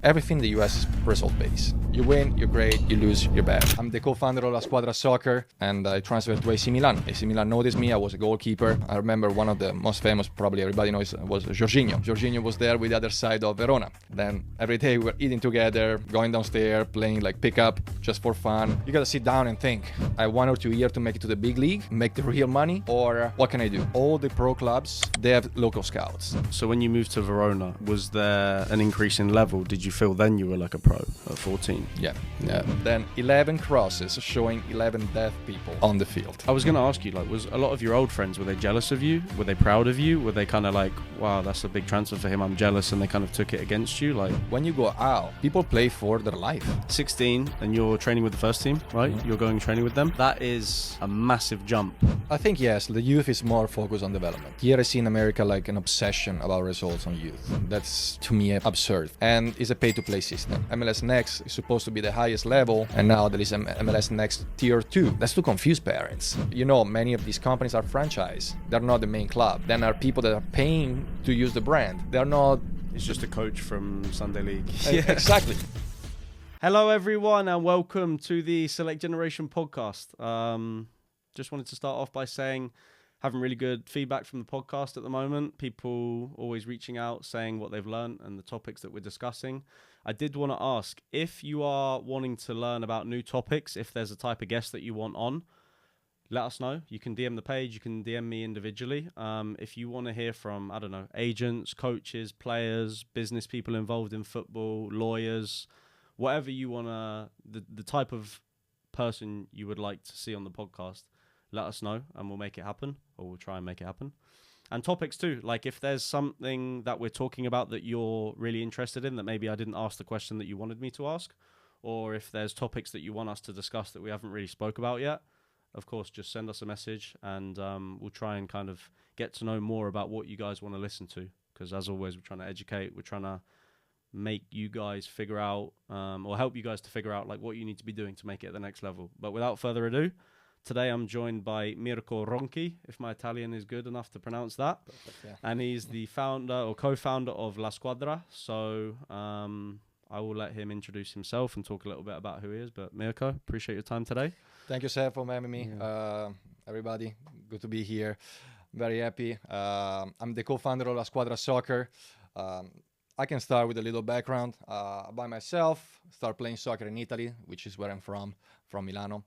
Everything in the US is result-based. You win, you're great. You lose, you're bad. I'm the co-founder of La Squadra Soccer, and I transferred to AC Milan. AC Milan noticed me. I was a goalkeeper. I remember one of the most famous, probably everybody knows, was Jorginho. Jorginho was there with the other side of Verona. Then every day we were eating together, going downstairs, playing like pickup, just for fun. You gotta sit down and think, I have 1 or 2 years to make it to the big league, make the real money, or what can I do? All the pro clubs, they have local scouts. So when you moved to Verona, was there an increase in level? Did you feel then you were like a pro at 14? Yeah. Then 11 crosses showing 11 deaf people on the field. I was going to ask you, was a lot of your old friends, were they jealous of you? Were they proud of you? Were they kind of like, wow, that's a big transfer for him, I'm jealous, and they kind of took it against you? When you go out, people play for their life. 16 and you're training with the first team, right? Mm-hmm. You're going training with them. That is a massive jump. I think yes, the youth is more focused on development. Here I see in America like an obsession about results on youth. That's to me absurd, and it's a pay-to-play system. MLS Next is supposed to be the highest level, and now there is MLS Next Tier 2. That's to confuse parents. You know, many of these companies are franchise. They're not the main club. Then are people that are paying to use the brand. They're not... It's just a coach from Sunday League. Yeah, exactly. Hello everyone and welcome to the Select Generation podcast. Just wanted to start off by saying having really good feedback from the podcast at the moment. People always reaching out saying what they've learned and the topics that we're discussing. I did want to ask if you are wanting to learn about new topics, if there's a type of guest that you want on, let us know. You can DM the page, you can DM me individually. If you want to hear from, I don't know, agents, coaches, players, business people involved in football, lawyers, whatever you want to, the type of person you would like to see on the podcast, let us know and we'll make it happen, or we'll try and make it happen. And topics too, like if there's something that we're talking about that you're really interested in that maybe I didn't ask the question that you wanted me to ask, or if there's topics that you want us to discuss that we haven't really spoke about yet, of course, just send us a message and we'll try and kind of get to know more about what you guys want to listen to. Because as always, we're trying to educate, we're trying to make you guys figure out or help you guys to figure out like what you need to be doing to make it at the next level. But without further ado, today I'm joined by Mirko Ronchi, if my Italian is good enough to pronounce that. Perfect, yeah. And he's the founder or co-founder of La Squadra. So I will let him introduce himself and talk a little bit about who he is. But Mirko, appreciate your time today. Thank you, Seth, for having me. Yeah. Everybody, good to be here. Very happy. I'm the co-founder of La Squadra Soccer. I can start with a little background. By myself, start playing soccer in Italy, which is where I'm from Milano.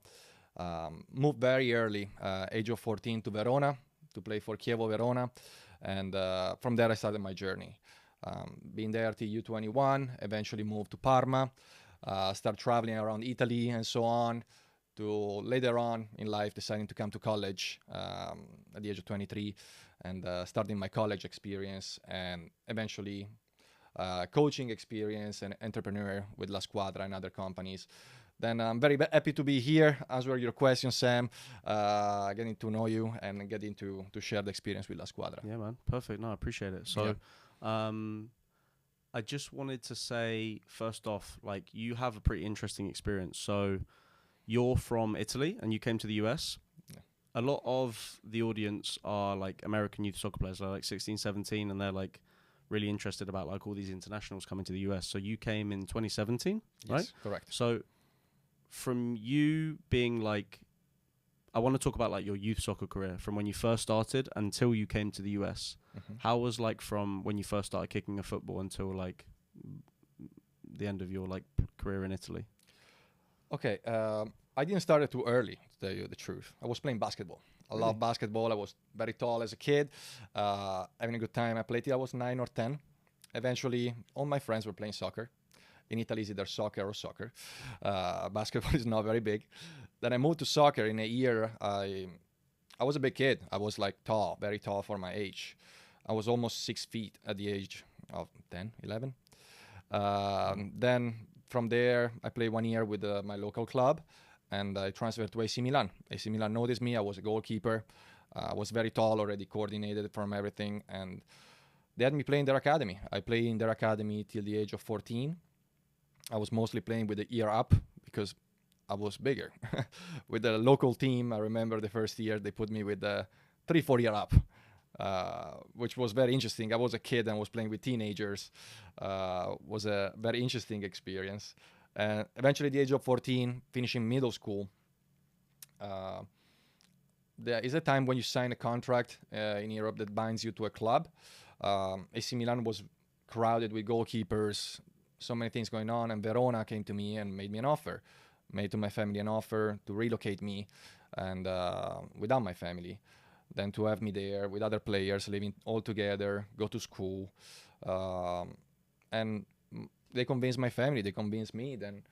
Moved very early, age of 14, to Verona to play for Chievo Verona. And from there, I started my journey. Being there till U21, eventually moved to Parma, start traveling around Italy and so on, to later on in life deciding to come to college at the age of 23 and starting my college experience and eventually coaching experience and entrepreneur with La Squadra and other companies. Then I'm very happy to be here, answer your questions, Sam, getting to know you and getting to share the experience with La Squadra. Yeah, man. Perfect. No, I appreciate it. So I just wanted to say, first off, like you have a pretty interesting experience. So you're from Italy and you came to the US. Yeah. A lot of the audience are like American youth soccer players. They're like 16, 17, and they're like really interested about like all these internationals coming to the US. So you came in 2017, right? Yes, correct. So from you being like, I want to talk about like your youth soccer career from when you first started until you came to the US. Mm-hmm. How was like from when you first started kicking a football until like the end of your like career in Italy? Okay, I didn't start it too early, to tell you the truth. I was playing basketball. I love basketball. I was very tall as a kid, having a good time. I played till I was 9 or 10. Eventually, all my friends were playing soccer. In Italy, it's either soccer or soccer. Basketball is not very big. Then I moved to soccer in a year. I was a big kid. I was like tall, very tall for my age. I was almost 6 feet at the age of 10, 11. Then from there, I played 1 year with my local club, and I transferred to AC Milan. AC Milan noticed me. I was a goalkeeper. I was very tall, already coordinated from everything, and they had me play in their academy. I played in their academy till the age of 14. I was mostly playing with the ear up because I was bigger. With the local team, I remember the first year they put me with the 3-4 year up. which was very interesting. I was a kid and was playing with teenagers. Was a very interesting experience. And eventually, at the age of 14, finishing middle school, there is a time when you sign a contract in Europe that binds you to a club. AC Milan was crowded with goalkeepers, so many things going on, and Verona came to me and made me an offer, made to my family an offer to relocate me, and without my family, then to have me there with other players, living all together, go to school, and they convinced my family, they convinced me. Then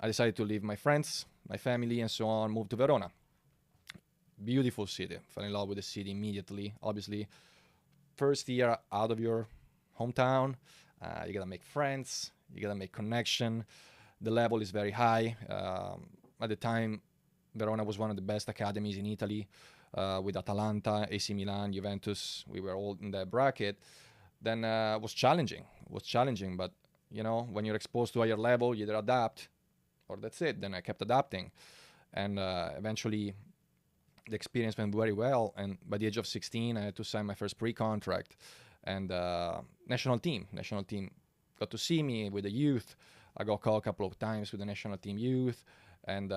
I decided to leave my friends, my family, and so on, move to Verona. Beautiful city. Fell in love with the city immediately. Obviously, first year out of your hometown, you gotta make friends, you gotta make connection. The level is very high. At the time, Verona was one of the best academies in Italy, with Atalanta, AC Milan, Juventus. We were all in that bracket. Then it was challenging. But you know, when you're exposed to higher level, you either adapt, or that's it. Then I kept adapting, and eventually the experience went very well. And by the age of 16, I had to sign my first pre-contract, and national team got to see me with the youth. I got called a couple of times with the national team youth, and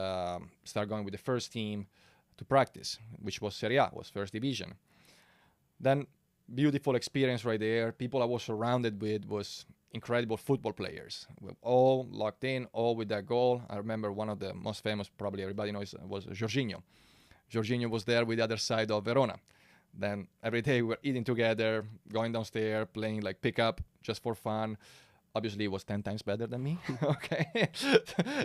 started going with the first team to practice, which was Serie A, was first division. Then beautiful experience right there. People I was surrounded with was incredible football players. We were all locked in, all with that goal. I remember one of the most famous, probably everybody knows, was Jorginho. Jorginho was there with the other side of Verona. Then every day we were eating together, going downstairs, playing like pickup just for fun. Obviously, he was 10 times better than me. Okay.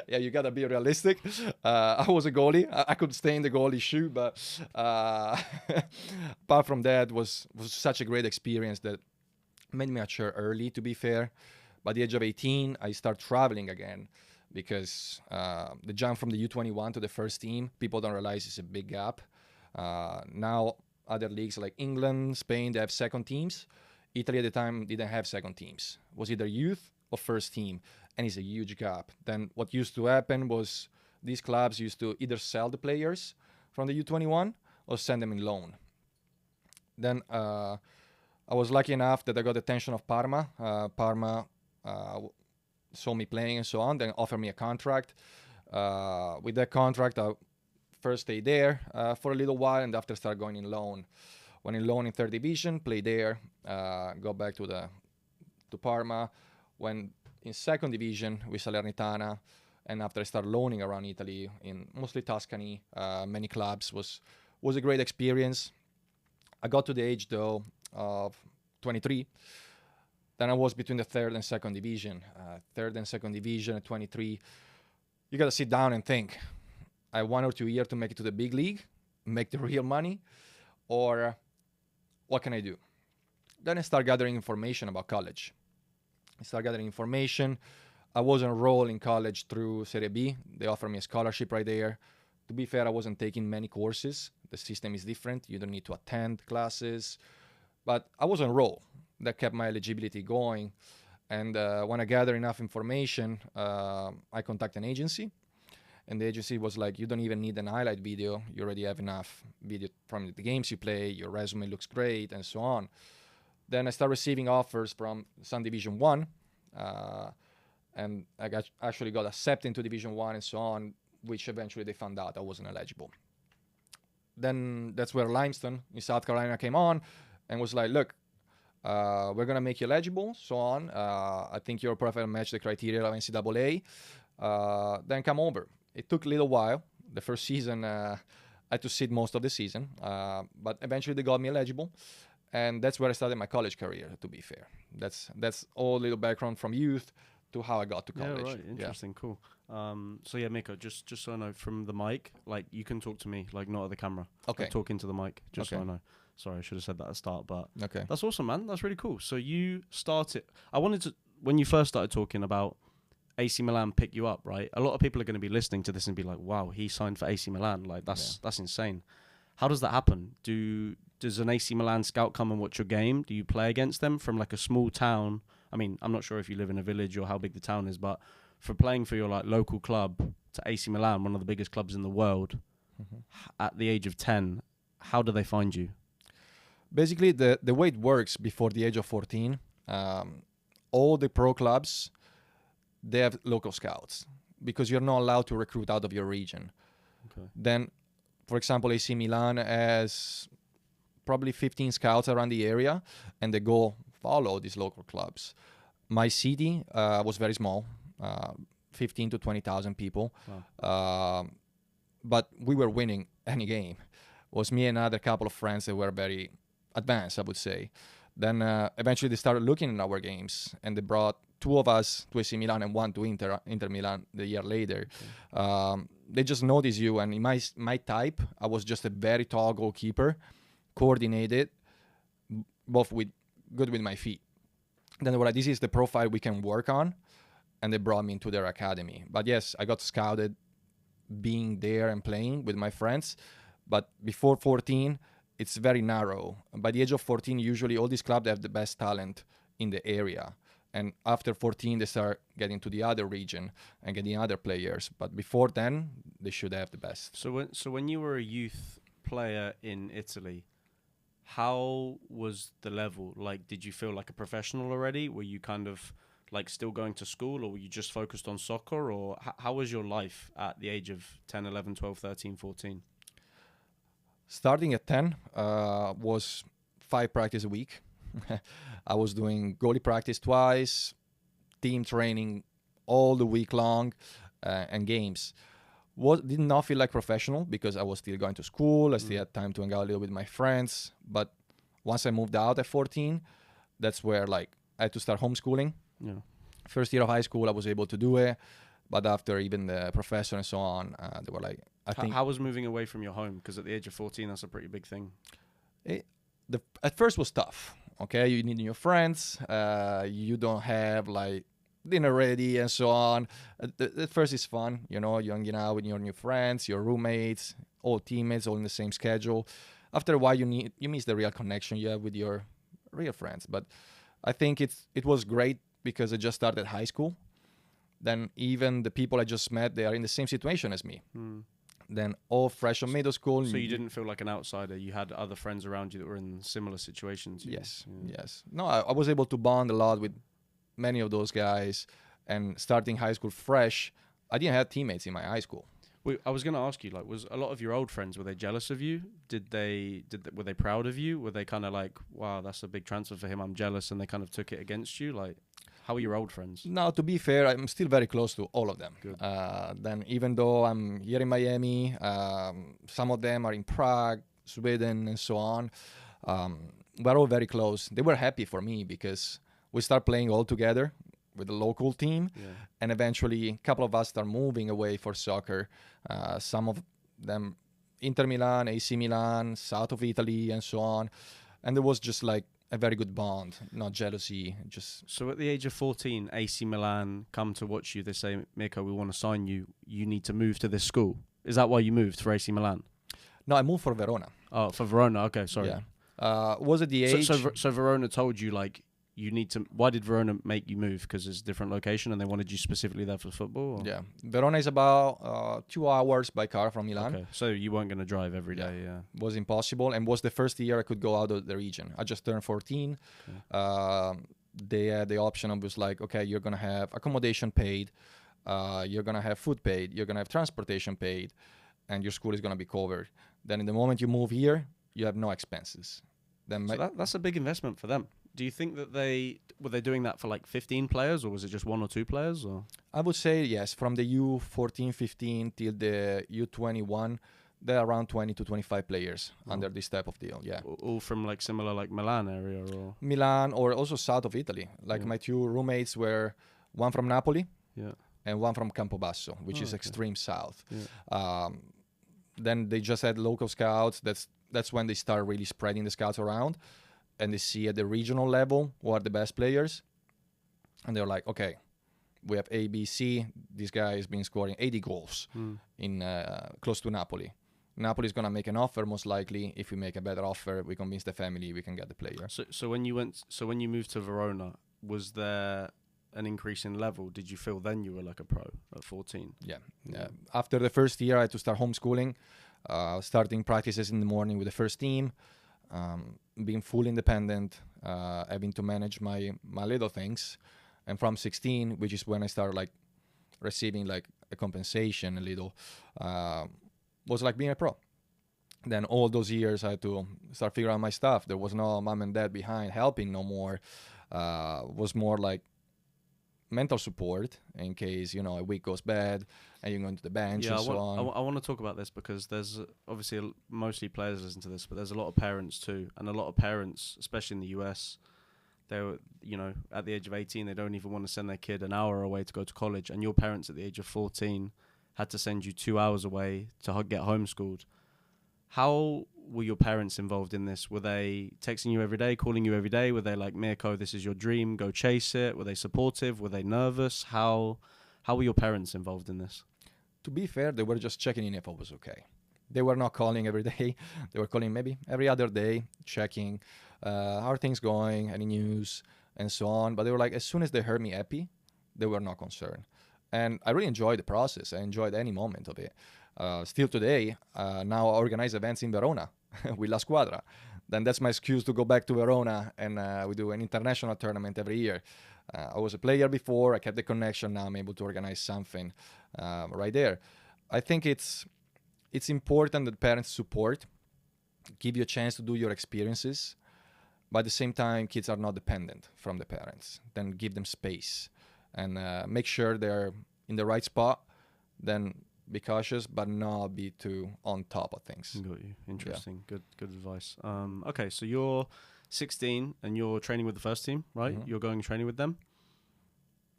Yeah, you got to be realistic. I was a goalie. I could stay in the goalie shoe, but apart from that, was such a great experience that made me mature early, to be fair. By the age of 18, I start traveling again, because the jump from the U21 to the first team, people don't realize it's a big gap. Now, other leagues like England, Spain, they have second teams. Italy at the time didn't have second teams. It was either youth or first team, and it's a huge gap. Then what used to happen was these clubs used to either sell the players from the U21 or send them in loan. Then I was lucky enough that I got the attention of Parma. Parma saw me playing and so on, then offered me a contract. With that contract, I first stayed there for a little while, and after started going in loan. Went in loan in third division, played there, got back to Parma. Went in second division with Salernitana, and after I started loaning around Italy in mostly Tuscany, many clubs, was a great experience. I got to the age though of 23. Then I was between the third and second division. Third and second division at 23, you gotta sit down and think. I have 1 or 2 years to make it to the big league, make the real money, or what can I do? Then I start gathering information about college. I was enrolled in college through Serie B. They offered me a scholarship right there. To be fair, I wasn't taking many courses. The system is different. You don't need to attend classes. But I was enrolled. That kept my eligibility going. And when I gathered enough information, I contacted an agency. And the agency was like, you don't even need an highlight video. You already have enough video from the games you play. Your resume looks great, and so on. Then I started receiving offers from some Division 1. And I actually got accepted into Division 1 and so on, which eventually they found out I wasn't eligible. Then that's where Limestone in South Carolina came on and was like, look, we're going to make you eligible, so on. I think your profile matched the criteria of NCAA. Then come over. It took a little while. The first season, I had to sit most of the season, but eventually they got me eligible, and that's where I started my college career, to be fair. That's all little background from youth to how I got to college. Yeah, right. Interesting. Yeah. Cool. So yeah, Mirko, just so I know from the mic, like you can talk to me, like not at the camera. Okay. Like, talk into the mic, just so I know. Sorry, I should have said that at the start, but okay. That's awesome, man. That's really cool. So you started, I wanted to, when you first started talking about AC Milan pick you up, right? A lot of people are going to be listening to this and be like, wow, he signed for AC Milan. Like that's insane. How does that happen? Does an AC Milan scout come and watch your game? Do you play against them from like a small town? I mean, I'm not sure if you live in a village or how big the town is, but for playing for your like local club to AC Milan, one of the biggest clubs in the world, at the age of 10, how do they find you? Basically, the way it works before the age of 14, all the pro clubs, they have local scouts because you're not allowed to recruit out of your region. Okay. Then, for example, AC Milan has probably 15 scouts around the area, and they go follow these local clubs. My city was very small, 15 to 20,000 people. Wow. But we were winning any game. It was me and another couple of friends that were very advanced, I would say. Then eventually they started looking at our games, and they brought 2 of us to AC Milan and 1 to Inter Milan the year later. Okay. They just notice you, and in my type, I was just a very tall goalkeeper, coordinated, both good with my feet. Then they were like, this is the profile we can work on, and they brought me into their academy. But yes, I got scouted being there and playing with my friends. But before 14, it's very narrow. By the age of 14, usually all these clubs have the best talent in the area. And after 14, they start getting to the other region and getting other players. But before then, they should have the best. So when you were a youth player in Italy, how was the level? Like, did you feel like a professional already? Were you kind of like still going to school, or were you just focused on soccer? Or how was your life at the age of 10, 11, 12, 13, 14? Starting at 10 was 5 practice a week. I was doing goalie practice twice, team training all the week long, and games. Did not feel like professional because I was still going to school. I still had time to hang out a little with my friends. But once I moved out at 14, that's where like I had to start homeschooling. Yeah. First year of high school, I was able to do it. But after even the professor and so on, they were like, I think... How was moving away from your home? Because at the age of 14, that's a pretty big thing. At first was tough. Okay, you need new friends. You don't have like dinner ready and so on. At first it's fun, you know, you're hanging out with your new friends, your roommates, all teammates, all in the same schedule. After a while, you miss the real connection you have with your real friends. But I think it was great because I just started high school. Then even the people I just met, they are in the same situation as me. Then all fresh from middle school. So you didn't feel like an outsider. You had other friends around you that were in similar situations. Yes. No, I was able to bond a lot with many of those guys. And starting high school fresh, I didn't have teammates in my high school. I was going to ask you, like, was a lot of your old friends, were they jealous of you? Were they proud of you? Were they kind of like, wow, that's a big transfer for him, I'm jealous, and they kind of took it against you? Like, how are your old friends? No, to be fair, I'm still very close to all of them. Good. Then even though I'm here in Miami, some of them are in Prague, Sweden, and so on. We're all very close. They were happy for me because we start playing all together with the local team, and eventually a couple of us start moving away for soccer. Some of them Inter Milan, AC Milan, south of Italy, and so on. And there was just like a very good bond, not jealousy. So at the age of 14, AC Milan come to watch you. They say, Mirko, we want to sign you. You need to move to this school. Is that why you moved for AC Milan? No, I moved for Verona. Oh, for Verona. Okay, sorry. Yeah. Was it the age? So Verona told you, like, you need to... Why did Verona make you move? Because it's a different location and they wanted you specifically there for football? Or? Yeah. Verona is about 2 hours by car from Milan. Okay, so you weren't going to drive every day, Was impossible, and was the first year I could go out of the region. I just turned 14. Okay. They had the option of, was like, okay, you're going to have accommodation paid, you're going to have food paid, you're going to have transportation paid, and your school is going to be covered. Then in the moment you move here, you have no expenses. Then so that's a big investment for them. Do you think that were they doing that for like 15 players, or was it just 1 or 2 players? Or I would say yes, from the U14, 15 till the U21, there are around 20 to 25 players under this type of deal. Yeah, all from like similar like Milan area, or Milan, or also south of Italy. Like my 2 roommates were one from Napoli, and one from Campobasso, which is extreme south. Then they just had local scouts. That's when they start really spreading the scouts around. And they see at the regional level who are the best players. And they're like, okay, we have A, B, C. This guy has been scoring 80 goals in close to Napoli. Napoli is going to make an offer, most likely. If we make a better offer, we convince the family we can get the player. So when you moved to Verona, was there an increase in level? Did you feel then you were like a pro at 14? Yeah. After the first year, I had to start homeschooling, starting practices in the morning with the first team. being fully independent, having to manage my little things. And from 16, which is when I started like receiving like a compensation a little, was like being a pro. Then all those years I had to start figuring out my stuff. There was no mom and dad behind helping no more. Was more like mental support in case, you know, a week goes bad and you're going to the bench and so on. I want to talk about this because there's obviously mostly players listen to this, but there's a lot of parents too. And a lot of parents, especially in the US, they're, you know, at the age of 18, they don't even want to send their kid an hour away to go to college. And your parents at the age of 14 had to send you 2 hours away to get homeschooled. How were your parents involved in this? Were they texting you every day, calling you every day? Were they like, Mirko, this is your dream, go chase it? Were they supportive? Were they nervous? How were your parents involved in this? To be fair, they were just checking in if I was okay. They were not calling every day. They were calling maybe every other day, checking how are things going, any news, and so on. But they were like, as soon as they heard me happy, they were not concerned. And I really enjoyed the process. I enjoyed any moment of it. Still today, now I organize events in Verona with La Squadra. Then that's my excuse to go back to Verona, and we do an international tournament every year. I was a player before, I kept the connection, now I'm able to organize something right there. I think it's important that parents support, give you a chance to do your experiences, but at the same time, kids are not dependent from the parents. Then give them space and make sure they're in the right spot, then be cautious, but not be too on top of things. Got you. Interesting. Yeah. Good advice. Okay, so you're 16 and you're training with the first team, right? Mm-hmm. You're going training with them.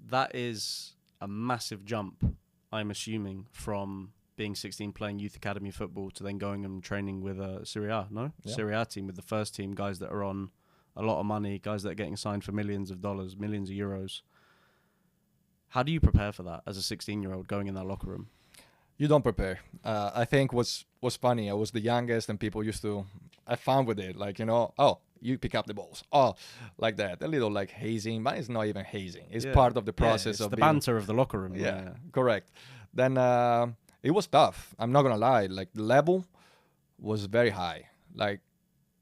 That is a massive jump, I'm assuming, from being 16 playing youth academy football to then going and training with a Serie A, no? Yeah. Serie A team with the first team, guys that are on a lot of money, guys that are getting signed for millions of dollars, millions of euros. How do you prepare for that as a 16-year-old going in that locker room? You don't prepare. I think was funny. I was the youngest, and people used to have fun with it. Like, you know, oh, you pick up the balls. Oh, like that. A little like hazing, but it's not even hazing. It's part of the process of the banter of the locker room. Yeah, correct. Then it was tough. I'm not gonna lie. Like the level was very high. Like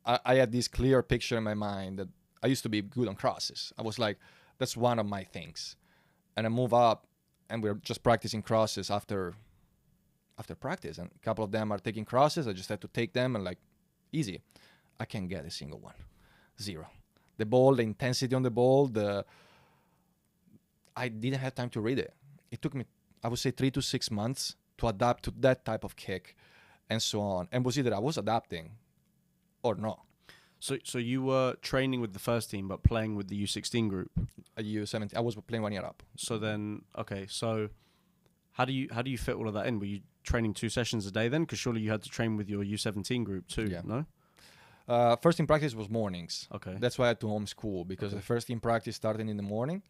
I had this clear picture in my mind that I used to be good on crosses. I was like, that's one of my things. And I move up, and we're just practicing crosses after practice, and a couple of them are taking crosses. I just had to take them and like, easy. I can't get a single one. Zero. The ball, the intensity on the ball, I didn't have time to read it. It took me, I would say, 3 to 6 months to adapt to that type of kick and so on. And was either I was adapting or not. So you were training with the first team, but playing with the U16 group? U17. I was playing 1 year up. So then, okay, so how do you fit all of that in? Were you training 2 sessions a day then? Because surely you had to train with your U17 group too, no? First team practice was mornings. Okay. That's why I had to homeschool, because the first team practice started in the morning,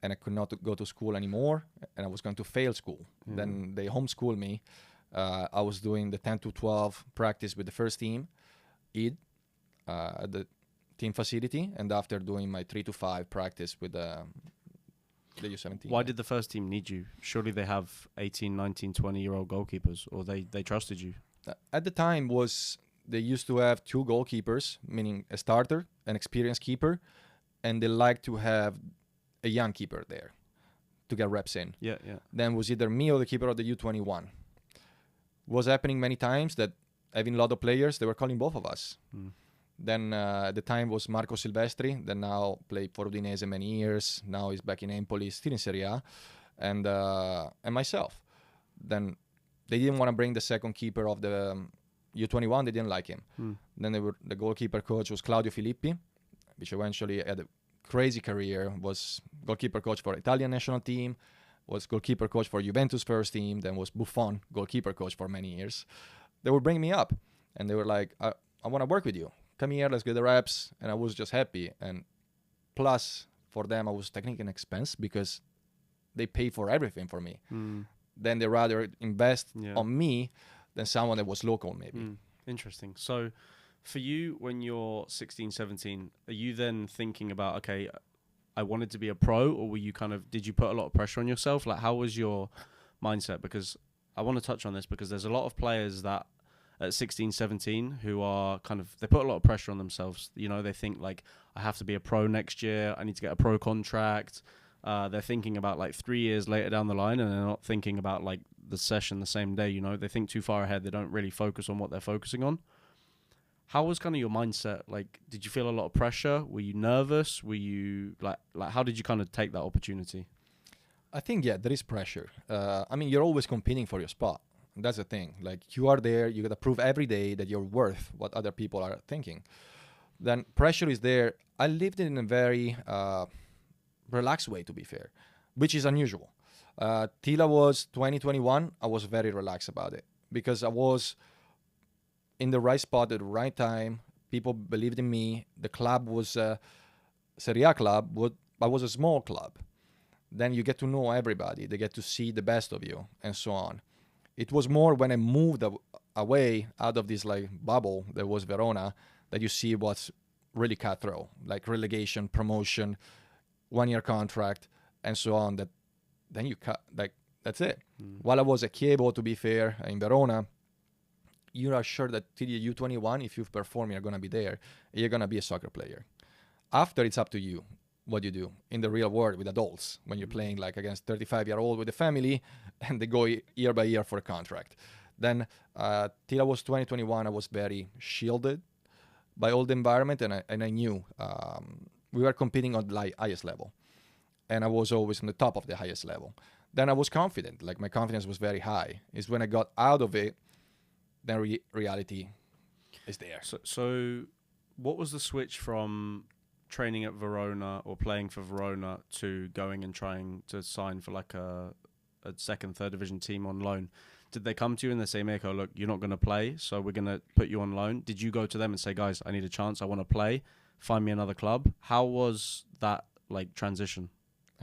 and I could not go to school anymore, and I was going to fail school. Then they homeschooled me. I was doing the 10 to 12 practice with the first team, at the team facility, and after doing my 3 to 5 practice with the U17. Why did the first team need you? Surely they have 18, 19, 20-year-old goalkeepers, or they trusted you? At the time, they used to have 2 goalkeepers, meaning a starter, an experienced keeper, and they like to have a young keeper there to get reps in. Yeah. Then was either me or the keeper of the U21. Was happening many times that having a lot of players, they were calling both of us. Then at the time was Marco Silvestri, that now played for Udinese many years. Now he's back in Empoli, still in Serie A, and myself. Then they didn't want to bring the second keeper of the U21. They didn't like him. Then the goalkeeper coach was Claudio Filippi, which eventually had a crazy career. Was goalkeeper coach for Italian national team, was goalkeeper coach for Juventus first team, then was Buffon goalkeeper coach for many years. They would bring me up, and they were like, I want to work with you. Come here, let's get the reps. And I was just happy. And plus, for them, I was technically an expense because they pay for everything for me. Then they rather invest on me than someone that was local, maybe. Interesting. So for you, when you're 16, 17, are you then thinking about, okay, I wanted to be a pro, or were you did you put a lot of pressure on yourself? Like, how was your mindset? Because I want to touch on this, because there's a lot of players that at 16, 17 who are they put a lot of pressure on themselves. You know, they think like, I have to be a pro next year. I need to get a pro contract. They're thinking about like 3 years later down the line, and they're not thinking about like the session the same day. You know, they think too far ahead. They don't really focus on what they're focusing on. How was kind of your mindset? Like, did you feel a lot of pressure? Were you nervous? Were you like how did you kind of take that opportunity? I think, yeah, there is pressure. I mean, you're always competing for your spot. That's the thing. Like, you are there, you got to prove every day that you're worth what other people are thinking. Then pressure is there. I lived in a very relaxed way, to be fair, which is unusual. Till I was 2021, I was very relaxed about it because I was in the right spot at the right time. People believed in me. The club was a Serie A club, but I was a small club. Then you get to know everybody. They get to see the best of you and so on. It was more when I moved away out of this like bubble that was Verona that you see what's really cutthroat, like relegation, promotion, 1-year contract, and so on. That then you cut, like, that's it. While I was at Chievo, to be fair, in Verona, you are sure that till you U21, if you perform, you're going to be there. You're going to be a soccer player. After, it's up to you what you do in the real world with adults when you're playing like against 35-year-old with a family and they go year by year for a contract. Then till I was 2021, I was very shielded by all the environment, and I knew we were competing on the highest level, and I was always on the top of the highest level. Then I was confident, like my confidence was very high. It's when I got out of it, then reality is there. So what was the switch from training at Verona or playing for Verona to going and trying to sign for like a second, third division team on loan? Did they come to you and they say, Mirko, look, you're not going to play, so we're going to put you on loan? Did you go to them and say, guys, I need a chance, I want to play, find me another club? How was that like transition?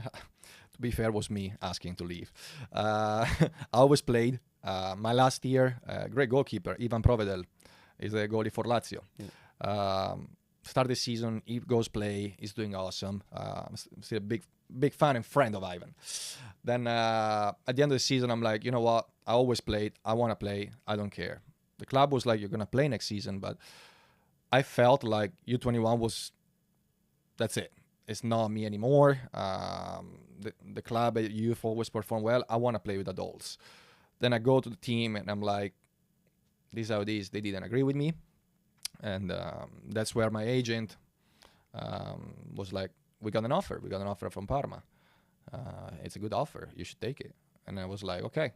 To be fair, was me asking to leave. I always played. My last year, great goalkeeper, Ivan Provedel, is a goalie for Lazio. Yeah. Start the season, he goes play, he's doing awesome. Still a big fan and friend of Ivan. Then at the end of the season, I'm like, you know what? I always played. I want to play. I don't care. The club was like, you're going to play next season. But I felt like U21 was, that's it. It's not me anymore. The club at youth always perform well. I want to play with adults. Then I go to the team and I'm like, this is how it is. They didn't agree with me. And that's where my agent was like, we got an offer. We got an offer from Parma. It's a good offer. You should take it. And I was like, okay.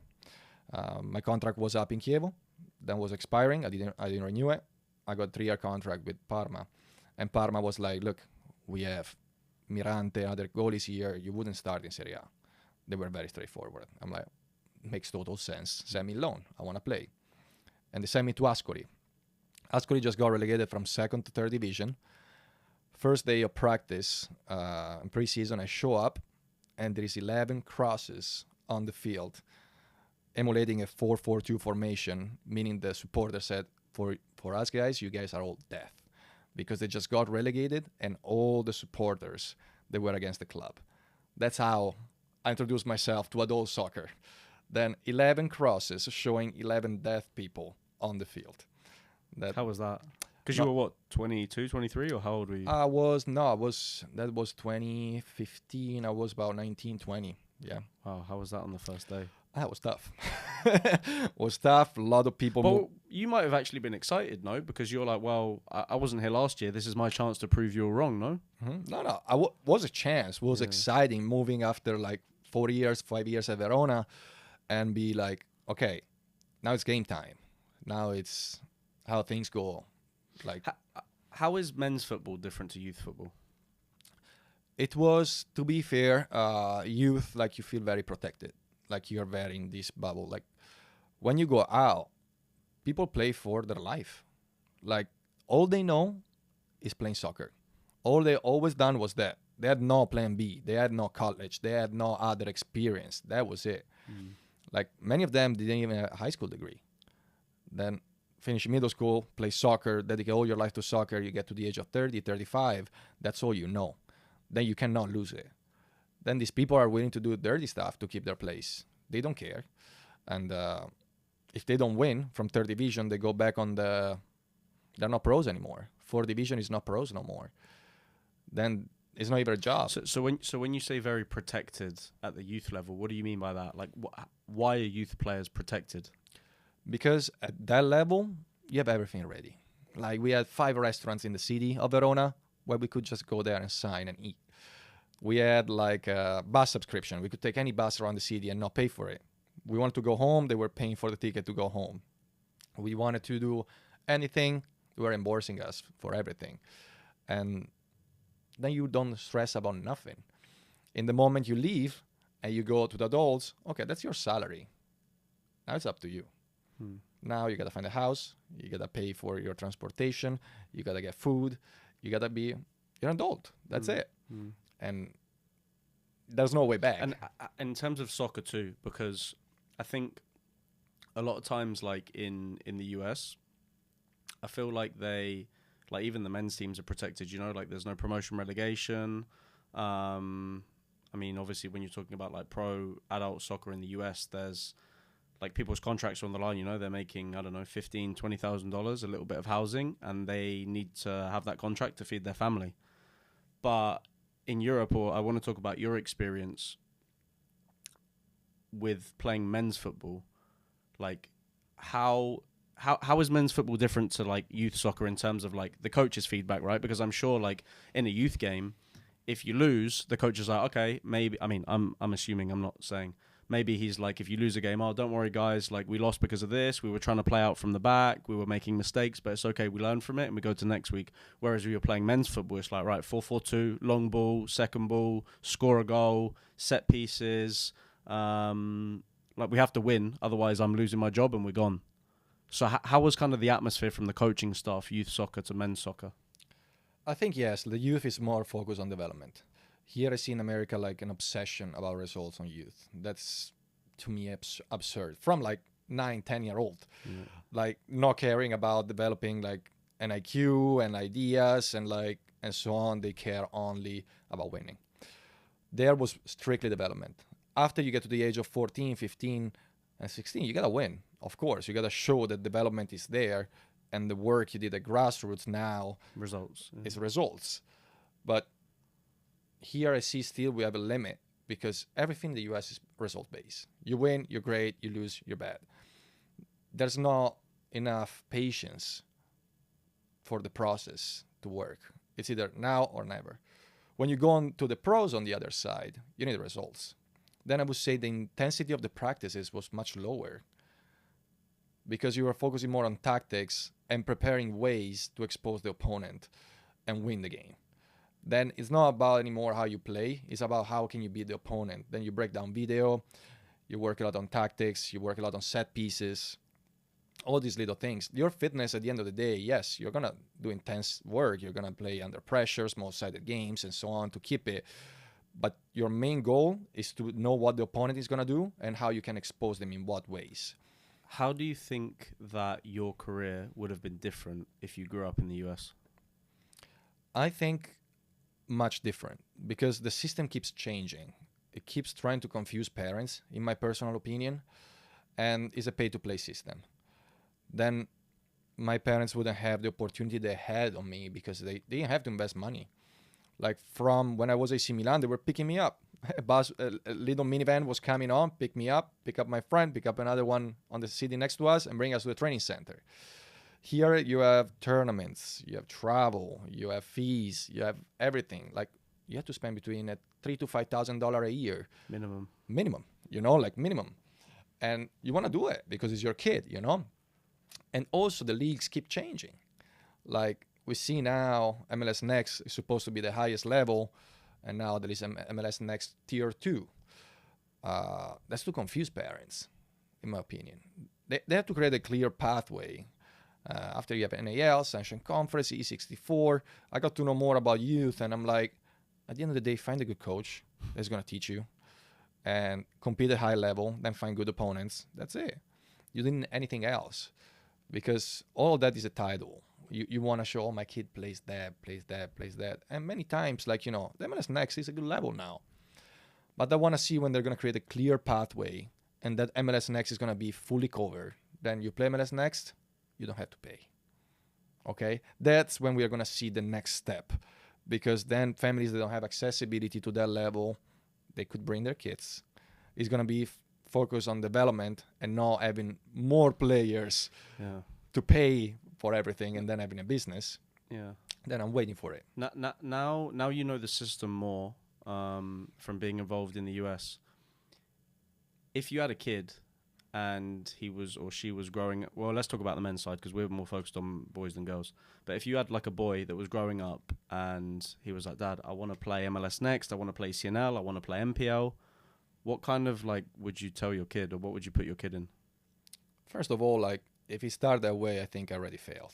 My contract was up in Chievo. Then was expiring. I didn't renew it. I got a 3-year contract with Parma. And Parma was like, look, we have Mirante, other goalies here. You wouldn't start in Serie A. They were very straightforward. I'm like, makes total sense. Send me loan. I want to play. And they sent me to Ascoli. Ascoli just got relegated from 2nd to 3rd division. First day of practice in pre-season, I show up, and there is 11 crosses on the field, emulating a 4-4-2 formation, meaning the supporter said, for us guys, you guys are all death, because they just got relegated, and all the supporters, they were against the club. That's how I introduced myself to adult soccer. Then 11 crosses showing 11 deaf people on the field. How was that? Because you were what, 22, 23, or how old were you? That was 2015. I was about 19, 20. Yeah. Wow, how was that on the first day? That was tough. It was tough. A lot of people. But you might have actually been excited, no? Because you're like, well, I wasn't here last year. This is my chance to prove you were wrong, no? Mm-hmm. No. Was a chance. It was exciting moving after like 4 years, 5 years at Verona, and be like, okay, now it's game time. Now it's how things go. Like, how is men's football different to youth football? It was, to be fair, youth, like, you feel very protected. Like, you're very in this bubble. Like, when you go out, people play for their life. Like, all they know is playing soccer. All they always done was that. They had no plan B. They had no college. They had no other experience. That was it. Like, many of them didn't even have a high school degree. Then finish middle school, play soccer, dedicate all your life to soccer. You get to the age of 30, 35. That's all you know. Then you cannot lose it. Then these people are willing to do dirty stuff to keep their place. They don't care. And if they don't win from third division, they go back on they're not pros anymore. Fourth division is not pros no more. Then it's not even a job. So when you say very protected at the youth level, what do you mean by that? Like, why are youth players protected? Because at that level, you have everything ready. Like, we had 5 restaurants in the city of Verona where we could just go there and sign and eat. We had like a bus subscription. We could take any bus around the city and not pay for it. We wanted to go home, they were paying for the ticket to go home. We wanted to do anything, they were reimbursing us for everything. And then you don't stress about nothing. In the moment you leave and you go to the adults, okay, that's your salary. Now it's up to you. Now you gotta find a house, you gotta pay for your transportation, you gotta get food, you're an adult. That's it. And there's no way back. And in terms of soccer too, because I think a lot of times, like in the US, I feel like even the men's teams are protected, you know, like there's no promotion relegation. I mean, obviously when you're talking about like pro adult soccer in the US, there's like people's contracts are on the line, you know, they're making, I don't know, $15,000, $20,000, a little bit of housing, and they need to have that contract to feed their family. But in Europe, or I want to talk about your experience with playing men's football, like how is men's football different to like youth soccer in terms of like the coach's feedback, right? Because I'm sure like in a youth game, if you lose, the coach is like, okay, maybe, I mean, I'm assuming, I'm not saying, maybe he's like, if you lose a game, oh, don't worry, guys. Like, we lost because of this. We were trying to play out from the back. We were making mistakes, but it's okay. We learn from it and we go to next week. Whereas if you're playing men's football, it's like, right, 4-4-2, long ball, second ball, score a goal, set pieces. Like, we have to win. Otherwise, I'm losing my job and we're gone. So how was kind of the atmosphere from the coaching staff, youth soccer to men's soccer? I think, yes, the youth is more focused on development. Here I see in America like an obsession about results on youth. That's, to me, absurd. From like 9, 10-year-old. Like not caring about developing like an IQ and ideas and so on. They care only about winning. There was strictly development. After you get to the age of 14, 15, and 16, you got to win. Of course, you got to show that development is there and the work you did at grassroots now is results. But here I see still we have a limit because everything in the US is result-based. You win, you're great. You lose, you're bad. There's not enough patience for the process to work. It's either now or never. When you go on to the pros on the other side, you need results. Then I would say the intensity of the practices was much lower because you were focusing more on tactics and preparing ways to expose the opponent and win the game. Then it's not about anymore how you play. It's about how can you beat the opponent. Then you break down video, you work a lot on tactics, you work a lot on set pieces, all these little things. Your fitness at the end of the day, yes, you're going to do intense work. You're going to play under pressure, small-sided games, and so on to keep it. But your main goal is to know what the opponent is going to do and how you can expose them in what ways. How do you think that your career would have been different if you grew up in the US? I think much different because the system keeps changing. It keeps trying to confuse parents, in my personal opinion, and it's a pay-to-play system. Then my parents wouldn't have the opportunity they had on me because they didn't have to invest money. Like from when I was AC Milan, they were picking me up. A little minivan was coming on, pick me up, pick up my friend, pick up another one on the city next to us, and bring us to the training center. Here you have tournaments, you have travel, you have fees, you have everything. Like you have to spend between $3,000 to $5,000 a year. Minimum, you know, like minimum. And you want to do it because it's your kid, you know. And also the leagues keep changing. Like we see now MLS Next is supposed to be the highest level, and now there is MLS Next Tier 2. That's to confuse parents, in my opinion. They have to create a clear pathway. After you have NAL, Sanction Conference, E64, I got to know more about youth, and I'm like, at the end of the day, find a good coach that's going to teach you and compete at high level, then find good opponents. That's it. You didn't need anything else because all of that is a title. You want to show, oh, my kid plays that, plays that, plays that. And many times, like, you know, the MLS Next is a good level now. But I want to see when they're going to create a clear pathway and that MLS Next is going to be fully covered. then you play MLS next, you don't have to pay. Okay, that's when we are going to see the next step, because then families that don't have accessibility to that level, they could bring their kids. It's going to be focused on development and not having more players to pay for everything and then having a business. Yeah. Then I'm waiting for it. Now you know the system more from being involved in the US. If you had a kid and he was or she was growing, well, let's talk about the men's side because we're more focused on boys than girls. But if you had like a boy that was growing up and he was like, Dad, I want to play MLS next, I want to play CNL, I want to play MPL, what kind of like would you tell your kid, or what would you put your kid in? First of all, like, if he started that way, I think I already failed.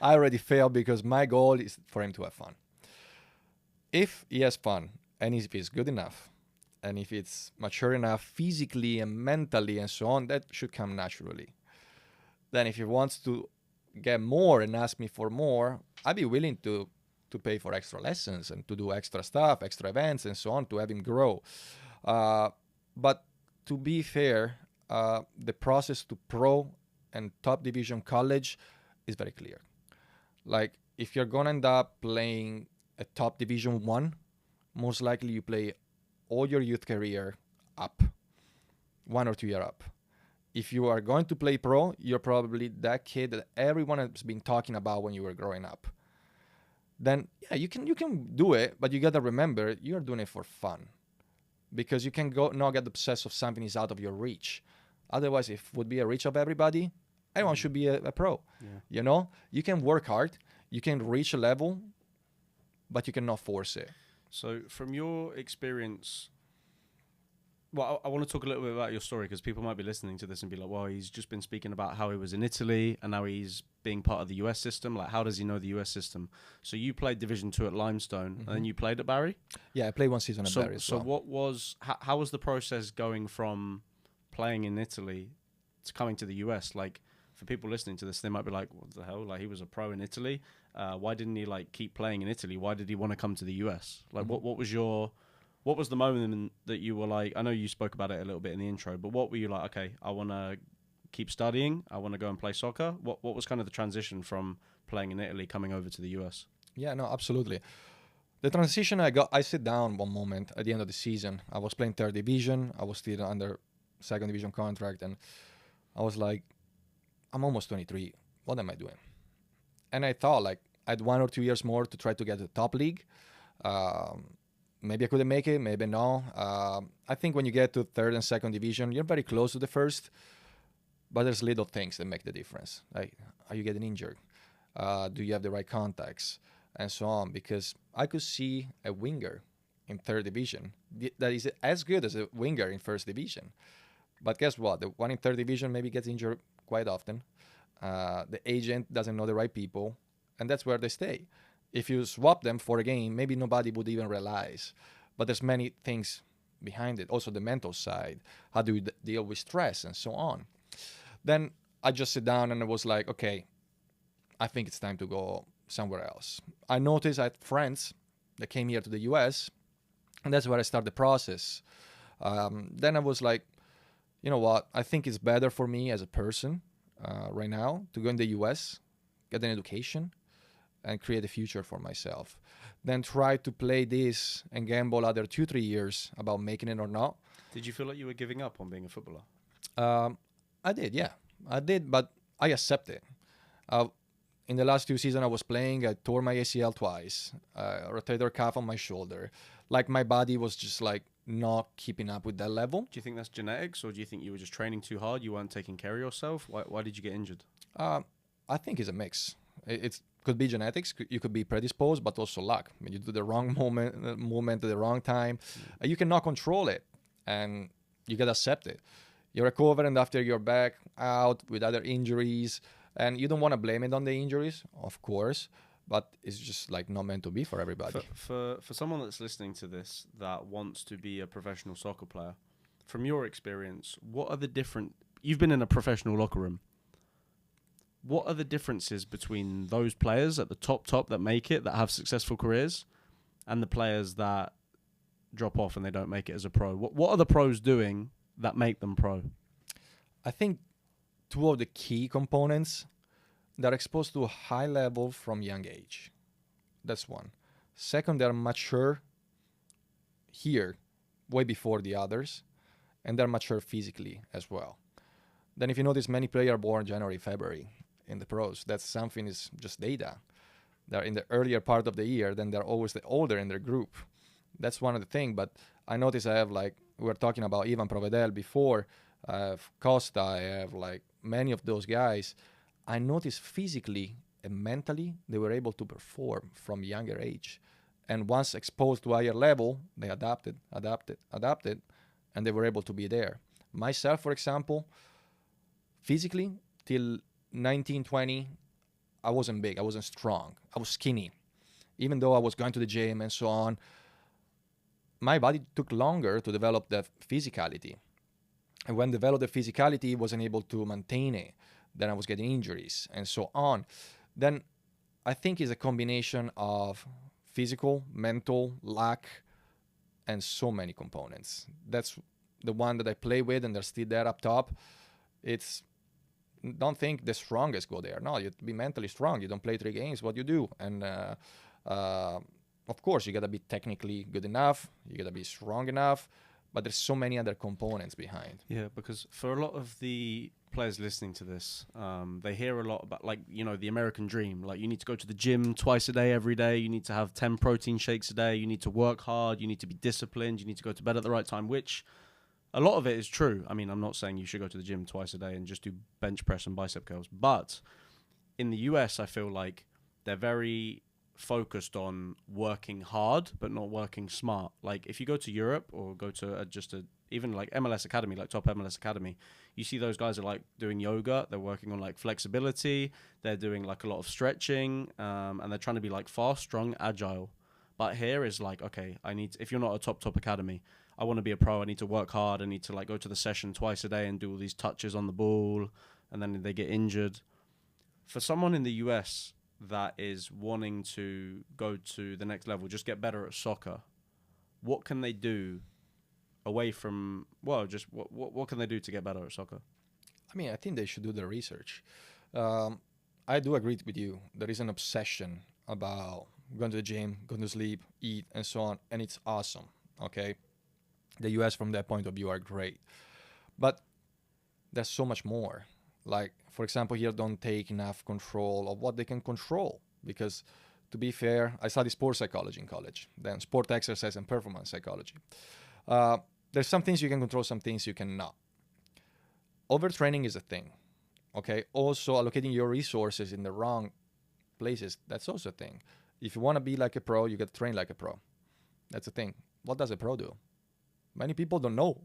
I already failed because my goal is for him to have fun. If he has fun and if he's good enough and if it's mature enough physically and mentally and so on, that should come naturally. Then if he wants to get more and ask me for more, I'd be willing to pay for extra lessons and to do extra stuff, extra events and so on to have him grow. But to be fair, the process to pro and top division college is very clear. Like, if you're going to end up playing a top division 1, most likely you play all your youth career up, 1 or 2 years up. If you are going to play pro, you're probably that kid that everyone has been talking about when you were growing up. Then, yeah, you can do it, but you got to remember, you're doing it for fun. Because you can not get obsessed if something is out of your reach. Otherwise, if it would be a reach of everybody, everyone should be a pro. Yeah. You know, you can work hard, you can reach a level, but you cannot force it. So from your experience, well, I want to talk a little bit about your story because people might be listening to this and be like, well, he's just been speaking about how he was in Italy and now he's being part of the US system. Like, how does he know the US system? So you played Division 2 at Limestone and then you played at Barry? Yeah, I played 1 season at Barry as well. So how was the process going from playing in Italy to coming to the US? Like, for people listening to this, they might be like, what the hell? Like, he was a pro in Italy. Why didn't he like keep playing in Italy? Why did he want to come to the US? Like, what was the moment that you were like, I know you spoke about it a little bit in the intro, but what were you like, okay, I want to keep studying, I want to go and play soccer? What was kind of the transition from playing in Italy coming over to the US? Yeah, no, absolutely. The transition I sit down one moment at the end of the season. I was playing 3rd division. I was still under 2nd division contract. And I was like, I'm almost 23. What am I doing? And I thought, like, I had 1 or 2 years more to try to get to the top league. Maybe I couldn't make it, maybe no. I think when you get to 3rd and 2nd division, you're very close to the 1st, but there's little things that make the difference. Like, are you getting injured? Do you have the right contacts? And so on. Because I could see a winger in 3rd division that is as good as a winger in 1st division. But guess what? The one in 3rd division maybe gets injured quite often. The agent doesn't know the right people, and that's where they stay. If you swap them for a game, maybe nobody would even realize. But there's many things behind it. Also the mental side. How do you deal with stress and so on? Then I just sit down and I was like, okay, I think it's time to go somewhere else. I noticed I had friends that came here to the US, and that's where I started the process. Then I was like, you know what? I think it's better for me as a person right now to go in the US, get an education, and create a future for myself. Then try to play this and gamble other 2-3 years about making it or not. Did you feel like you were giving up on being a footballer? I did, yeah. I did, but I accept it. In the last 2 seasons I was playing, I tore my ACL twice, rotator cuff on my shoulder. Like, my body was just like not keeping up with that level. Do you think that's genetics, or do you think you were just training too hard? You weren't taking care of yourself? Why did you get injured? I think it's a mix. It could be genetics. You could be predisposed, but also luck. When you do the wrong moment at the wrong time, you cannot control it, and you gotta accept it. You recover, and after you're back out with other injuries, and you don't want to blame it on the injuries, of course, but it's just like not meant to be for everybody. For someone that's listening to this that wants to be a professional soccer player, from your experience, what are the you've been in a professional locker room. What are the differences between those players at the top that make it, that have successful careers, and the players that drop off and they don't make it as a pro? What are the pros doing that make them pro? I think two of the key components, they're exposed to a high level from young age. That's one. Second, they're mature here way before the others, and they're mature physically as well. Then if you notice, many players are born January, February in the pros. That's something, is just data. They're in the earlier part of the year, then they're always the older in their group. That's one of the things. But I notice I have, like, we were talking about Ivan Provedel before, I have Costa, I have like many of those guys. I noticed physically and mentally they were able to perform from younger age. And once exposed to higher level, they adapted, and they were able to be there. Myself, for example, physically, till 19, 20, I wasn't big, I wasn't strong, I was skinny. Even though I was going to the gym and so on, my body took longer to develop that physicality. And when developed the physicality, wasn't able to maintain it. Then I was getting injuries and so on. Then I think it's a combination of physical, mental, luck, and so many components. That's the one that I play with, and they're still there up top. It's, don't think the strongest go there. No, you have to be mentally strong. You don't play 3 games, what you do. And of course, you got to be technically good enough. You got to be strong enough. But there's so many other components behind. Yeah, because for a lot of the players listening to this, they hear a lot about, like, you know, the American dream. Like, you need to go to the gym twice a day, every day. You need to have 10 protein shakes a day. You need to work hard. You need to be disciplined. You need to go to bed at the right time, which a lot of it is true. I mean, I'm not saying you should go to the gym twice a day and just do bench press and bicep curls. But in the US, I feel like they're very focused on working hard but not working smart. Like, if you go to Europe or go to even like MLS Academy, like top MLS Academy, you see those guys are like doing yoga, they're working on like flexibility, they're doing like a lot of stretching, and they're trying to be like fast, strong, agile. But here is like, okay, if you're not a top academy, I want to be a pro, I need to work hard, I need to like go to the session twice a day and do all these touches on the ball, and then they get injured. For someone in the US that is wanting to go to the next level, just get better at soccer, what can they do away from, well, just what can they do to get better at soccer? I mean, I think they should do their research. I do agree with you. There is an obsession about going to the gym, going to sleep, eat, and so on, and it's awesome, okay? The US from that point of view are great. But there's so much more. Like, for example, here don't take enough control of what they can control. Because, to be fair, I studied sports psychology in college, then sport exercise and performance psychology. There's some things you can control, some things you cannot. Overtraining is a thing, okay? Also, allocating your resources in the wrong places, that's also a thing. If you want to be like a pro, you got to train like a pro. That's a thing. What does a pro do? Many people don't know.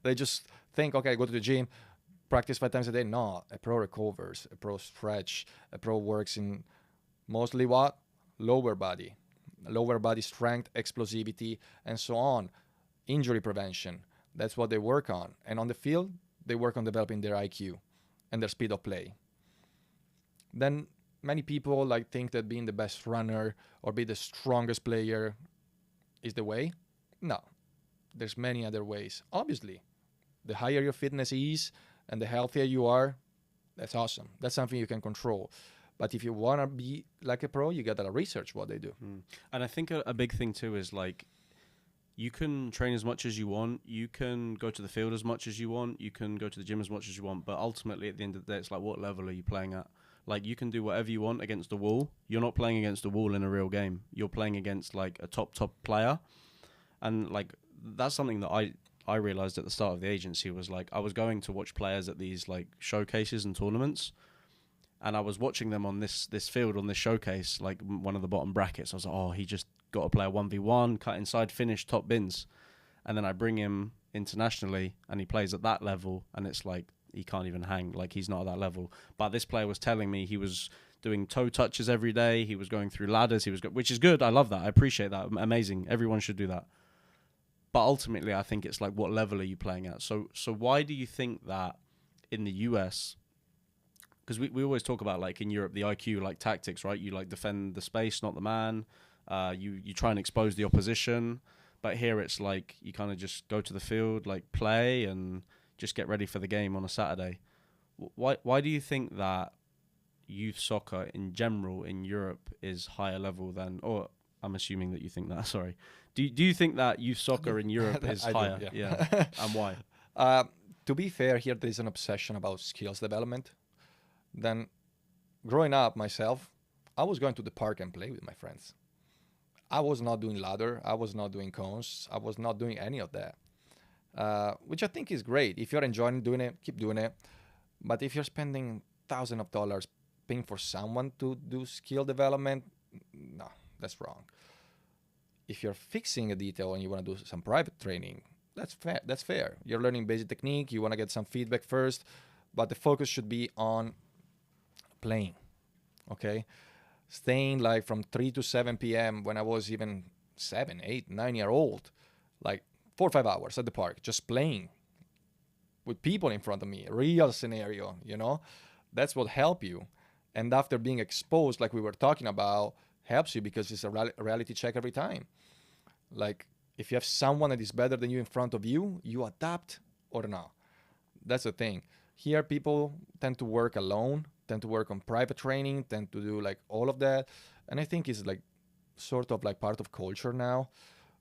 They just think, okay, go to the gym, practice 5 times a day. No, a pro recovers, a pro stretch, a pro works in mostly what? Lower body strength, explosivity, and so on. Injury prevention, that's what they work on. And on the field, they work on developing their IQ and their speed of play. Then many people like think that being the best runner or be the strongest player is the way. No, there's many other ways. Obviously, the higher your fitness is and the healthier you are, that's awesome. That's something you can control. But if you want to be like a pro, you got to research what they do. And I think a big thing too is, like, you can train as much as you want, you can go to the field as much as you want, you can go to the gym as much as you want, but ultimately at the end of the day, it's like, what level are you playing at? Like, you can do whatever you want against the wall. You're not playing against the wall in a real game. You're playing against like a top player. And like, that's something that I realized at the start of the agency was, like, I was going to watch players at these like showcases and tournaments, and I was watching them on this field, on this showcase, like one of the bottom brackets. I was like, oh, he just got to play a 1v1, cut inside, finish, top bins. And then I bring him internationally and he plays at that level, and it's like, he can't even hang. Like, he's not at that level. But this player was telling me he was doing toe touches every day. He was going through ladders. Which is good. I love that. I appreciate that. Amazing. Everyone should do that. But ultimately, I think it's like, what level are you playing at? So why do you think that in the US, because we always talk about, like, in Europe, the IQ, like, tactics, right? You like defend the space, not the man. You try and expose the opposition. But here it's like, you kind of just go to the field, like, play and just get ready for the game on a Saturday. Why do you think that youth soccer in general in Europe is higher level than, or I'm assuming that you think that, sorry. Do you think that youth soccer in Europe is higher? Do, yeah. And why? To be fair, here there is an obsession about skills development. Then, growing up myself, I was going to the park and play with my friends. I was not doing ladder. I was not doing cones. I was not doing any of that, which I think is great. If you're enjoying doing it, keep doing it. But if you're spending thousands of dollars paying for someone to do skill development, no, that's wrong. If you're fixing a detail and you want to do some private training, that's fair. That's fair. You're learning basic technique. You want to get some feedback first, but the focus should be on playing. Okay, staying like from 3 to 7 p.m. when I was even 7, 8, 9 year old, like 4 or 5 hours at the park, just playing with people in front of me, a real scenario, you know, that's what help you. And after being exposed, like we were talking about, helps you because it's a reality check every time. Like if you have someone that is better than you in front of you, you adapt or not. That's the thing. Here people tend to work alone, tend to work on private training, tend to do like all of that. And I think it's like sort of like part of culture now,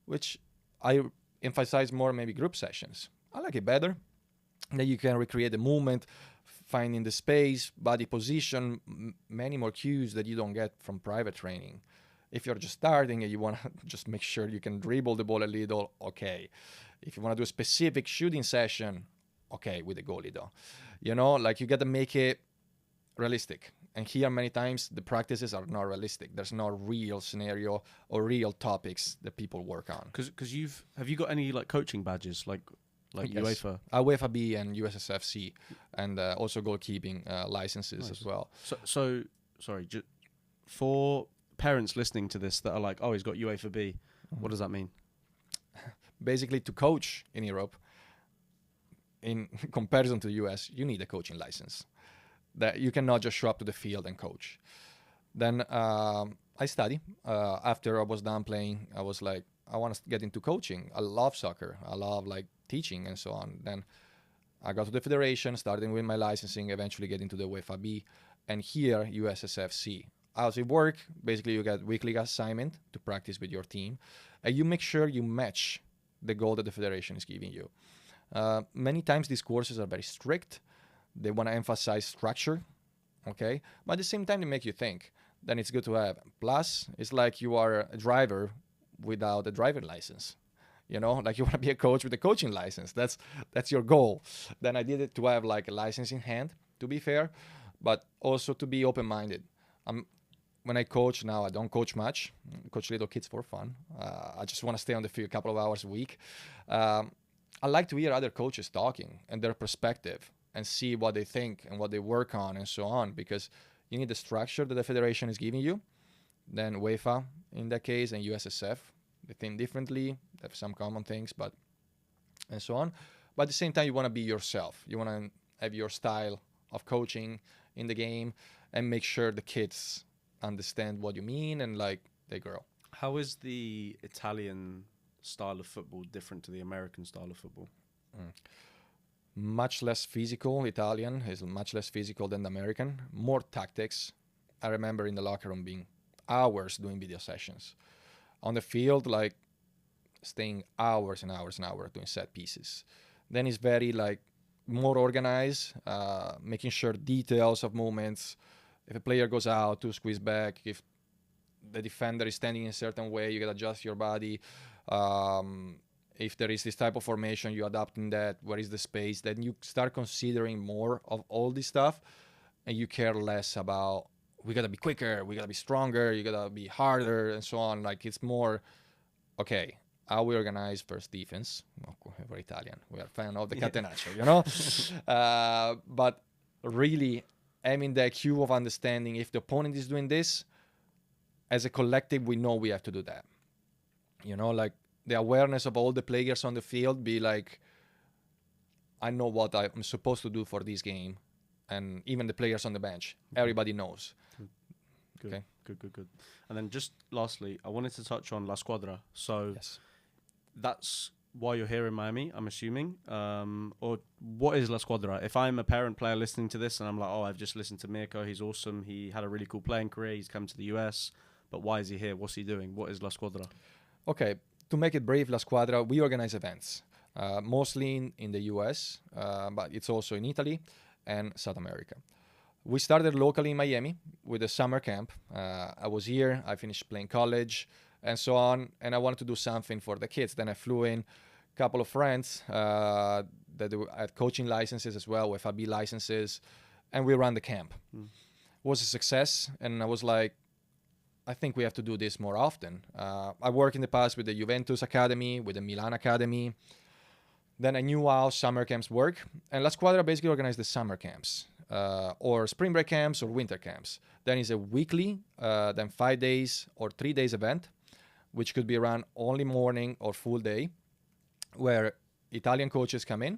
which I emphasize more maybe group sessions. I like it better. That you can recreate the movement, finding the space, body position, many more cues that you don't get from private training. If you're just starting and you want to just make sure you can dribble the ball a little, okay. If you want to do a specific shooting session, okay, with the goalie though. You know, like you got to make it realistic. And here many times the practices are not realistic. There's no real scenario or real topics that people work on. Because have you got any like coaching badges like yes. UEFA? UEFA B and USSFC, and also goalkeeping licenses as well. So sorry, for parents listening to this that are like, oh, he's got UEFA B, what does that mean? Basically, to coach in Europe, in comparison to the US, you need a coaching license. That you cannot just show up to the field and coach. Then I study. After I was done playing, I was like, I want to get into coaching. I love soccer. I love like teaching and so on. Then I got to the federation, starting with my licensing, eventually getting to the UEFA B, and here USSFC. How's it work? Basically, you get weekly assignment to practice with your team, and you make sure you match the goal that the federation is giving you. Many times these courses are very strict. They want to emphasize structure, okay? But at the same time, they make you think. Then it's good to have. Plus, it's like you are a driver without a driver license. You know, like you want to be a coach with a coaching license. That's your goal. Then I did it to have like a license in hand, to be fair, but also to be open-minded. When I coach now, I don't coach much. I coach little kids for fun. I just want to stay on the field a couple of hours a week. I like to hear other coaches talking and their perspective and see what they think and what they work on and so on, because you need the structure that the federation is giving you. Then UEFA, in that case, and USSF, they think differently. They have some common things, but and so on. But at the same time, you want to be yourself. You want to have your style of coaching in the game and make sure the kids understand what you mean and like they grow. How is the Italian style of football different to the American style of football? Much less physical. Italian is much less physical than the American. More tactics. I remember in the locker room being hours doing video sessions. On the field, like staying hours and hours and hours doing set pieces. Then it's very like more organized, making sure details of movements. If a player goes out to squeeze back, if the defender is standing in a certain way, you gotta adjust your body. If there is this type of formation, you adapt in that. Where is the space? Then you start considering more of all this stuff, and you care less about we gotta be quicker, we gotta be stronger, you gotta be harder, and so on. Like it's more, okay, how we organize first defense. We're Italian. We are a fan of the catenaccio, you know? But really having the IQ of understanding if the opponent is doing this, as a collective, we know we have to do that. You know, like the awareness of all the players on the field be like, I know what I'm supposed to do for this game. And even the players on the bench, everybody knows. Good. Okay. Good. And then just lastly, I wanted to touch on La Squadra. So yes. that's while you're here in Miami, I'm assuming. Or what is La Squadra? If I'm a parent player listening to this and I'm like, oh, I've just listened to Mirko, he's awesome, he had a really cool playing career, he's come to the US, but why is he here? What's he doing? What is La Squadra? Okay, to make it brief, La Squadra, we organize events, mostly in the US, but it's also in Italy and South America. We started locally in Miami with a summer camp. I was here, I finished playing college and so on, and I wanted to do something for the kids. Then I flew in a couple of friends that had coaching licenses as well, with FIB licenses, and we ran the camp. It was a success, and I was like, I think we have to do this more often. I worked in the past with the Juventus Academy, with the Milan Academy. Then I knew how summer camps work, and La Squadra basically organized the summer camps, or spring break camps or winter camps. Then it's a weekly, then 5 days or 3 days event, which could be run only morning or full day, where Italian coaches come in